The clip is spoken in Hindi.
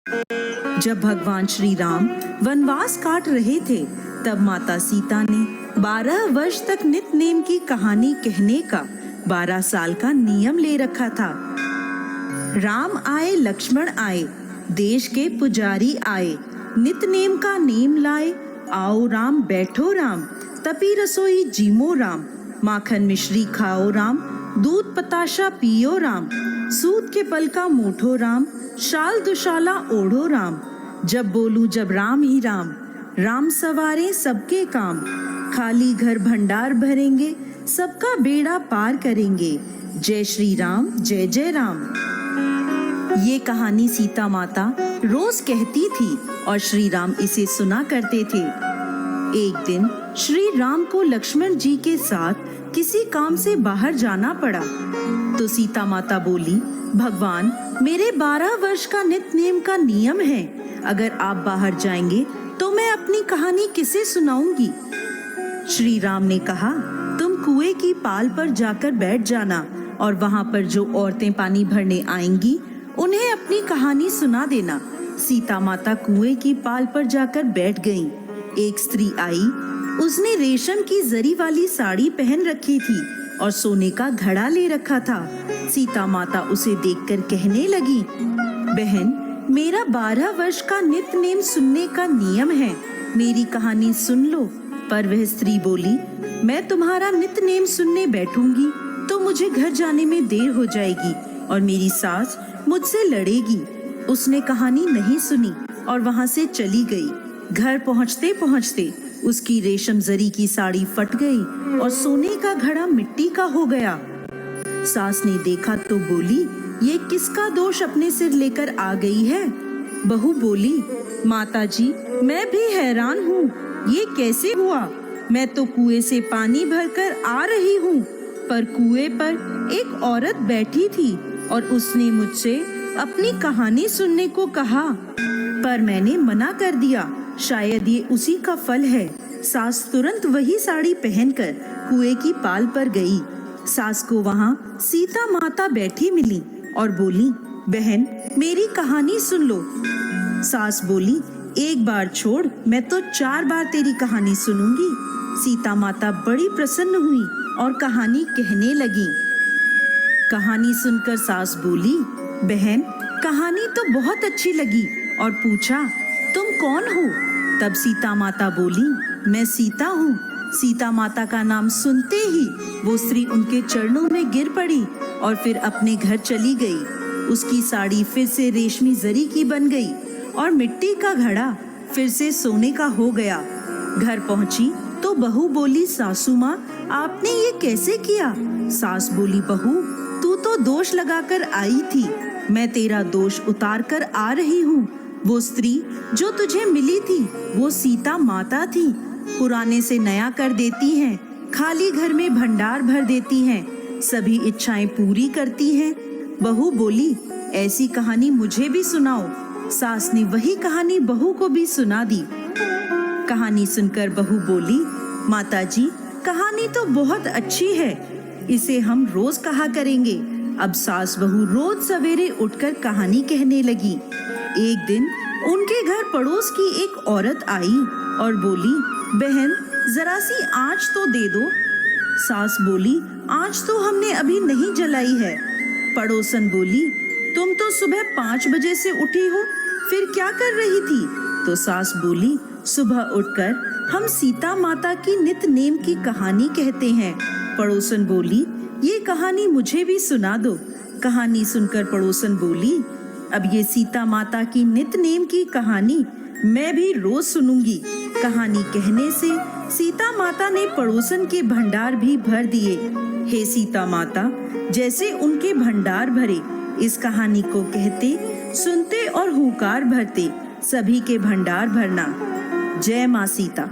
जब भगवान श्री राम वनवास काट रहे थे, तब माता सीता ने 12 वर्ष तक नित नेम की कहानी कहने का 12 साल का नियम ले रखा था। राम आए, लक्ष्मण आए, देश के पुजारी आए, नित नेम का नेम लाए, आओ राम बैठो राम, तपी रसोई जीमो राम, माखन मिश्री खाओ राम, दूध पताशा पियो राम, सूत के पल का मोठो राम, शाल दुशाला ओढ़ो राम, जब बोलूं जब राम ही राम, राम सवारे सबके काम, खाली घर भंडार भरेंगे, सबका बेड़ा पार करेंगे, जय श्री राम जय जय राम। ये कहानी सीता माता रोज कहती थी और श्री राम इसे सुना करते थे। एक दिन श्री राम को लक्ष्मण जी के साथ किसी काम से बाहर जाना पड़ा, तो सीता माता बोली, भगवान मेरे 12 वर्ष का नित नेम का नियम है, अगर आप बाहर जाएंगे तो मैं अपनी कहानी किसे सुनाऊंगी। श्री राम ने कहा, तुम कुएं की पाल पर जाकर बैठ जाना और वहां पर जो औरतें पानी भरने आएंगी उन्हें अपनी कहानी सुना देना। सीता माता कुएं की पाल पर जाकर बैठ गईं। एक स्त्री आई, उसने रेशम की जरी वाली साड़ी पहन रखी थी और सोने का घड़ा ले रखा था। सीता माता उसे देखकर कहने लगी, बहन मेरा 12 वर्ष का नित नेम सुनने का नियम है, मेरी कहानी सुन लो। पर वह स्त्री बोली, मैं तुम्हारा नित नेम सुनने बैठूंगी तो मुझे घर जाने में देर हो जाएगी और मेरी सास मुझसे लड़ेगी। उसने कहानी नहीं सुनी और वहां से चली गई। घर पहुंचते पहुंचते उसकी रेशम जरी की साड़ी फट गई और सोने का घड़ा मिट्टी का हो गया। सास ने देखा तो बोली, ये किसका दोष अपने सिर लेकर आ गई है। बहू बोली, माताजी मैं भी हैरान हूँ, ये कैसे हुआ। मैं तो कुएं से पानी भरकर आ रही हूँ, पर कुएं पर एक औरत बैठी थी और उसने मुझसे अपनी कहानी सुनने को कहा, पर मैंने मना कर दिया। शायद ये उसी का फल है। सास तुरंत वही साड़ी पहनकर कुएं की पाल पर गई। सास को वहाँ सीता माता बैठी मिली और बोली, बहन मेरी कहानी सुन लो। सास बोली, एक बार छोड़, मैं तो 4 बार तेरी कहानी सुनूंगी। सीता माता बड़ी प्रसन्न हुई और कहानी कहने लगी। कहानी सुनकर सास बोली, बहन कहानी तो बहुत अच्छी लगी, और पूछा, तुम कौन हो। तब सीता माता बोली, मैं सीता हूँ। सीता माता का नाम सुनते ही वो स्त्री उनके चरणों में गिर पड़ी और फिर अपने घर चली गई। उसकी साड़ी फिर से रेशमी जरी की बन गई और मिट्टी का घड़ा फिर से सोने का हो गया। घर पहुंची तो बहू बोली, सासू माँ आपने ये कैसे किया। सास बोली, बहू तू तो दोष लगाकर आई थी, मैं तेरा दोष उतार कर आ रही हूँ। वो स्त्री जो तुझे मिली थी वो सीता माता थी। पुराने से नया कर देती हैं, खाली घर में भंडार भर देती हैं, सभी इच्छाएं पूरी करती हैं। बहू बोली, ऐसी कहानी मुझे भी सुनाओ। सास ने वही कहानी बहू को भी सुना दी। कहानी सुनकर बहू बोली, माताजी कहानी तो बहुत अच्छी है, इसे हम रोज कहा करेंगे। अब सास बहू रोज सवेरे उठकर कहानी कहने लगी। एक दिन उनके घर पड़ोस की एक औरत आई और बोली, बहन जरा सी आँच तो दे दो। सास बोली, आँच तो हमने अभी नहीं जलाई है। पड़ोसन बोली, तुम तो सुबह 5 बजे से उठी हो, फिर क्या कर रही थी। तो सास बोली, सुबह उठकर हम सीता माता की नित नेम की कहानी कहते हैं। पड़ोसन बोली, ये कहानी मुझे भी सुना दो। कहानी सुनकर पड़ोसन बोली, अब ये सीता माता की नित नेम की कहानी मैं भी रोज सुनूंगी। कहानी कहने से सीता माता ने पड़ोसन के भंडार भी भर दिए। हे सीता माता, जैसे उनके भंडार भरे, इस कहानी को कहते, सुनते और हुंकार भरते, सभी के भंडार भरना। जय माँ सीता।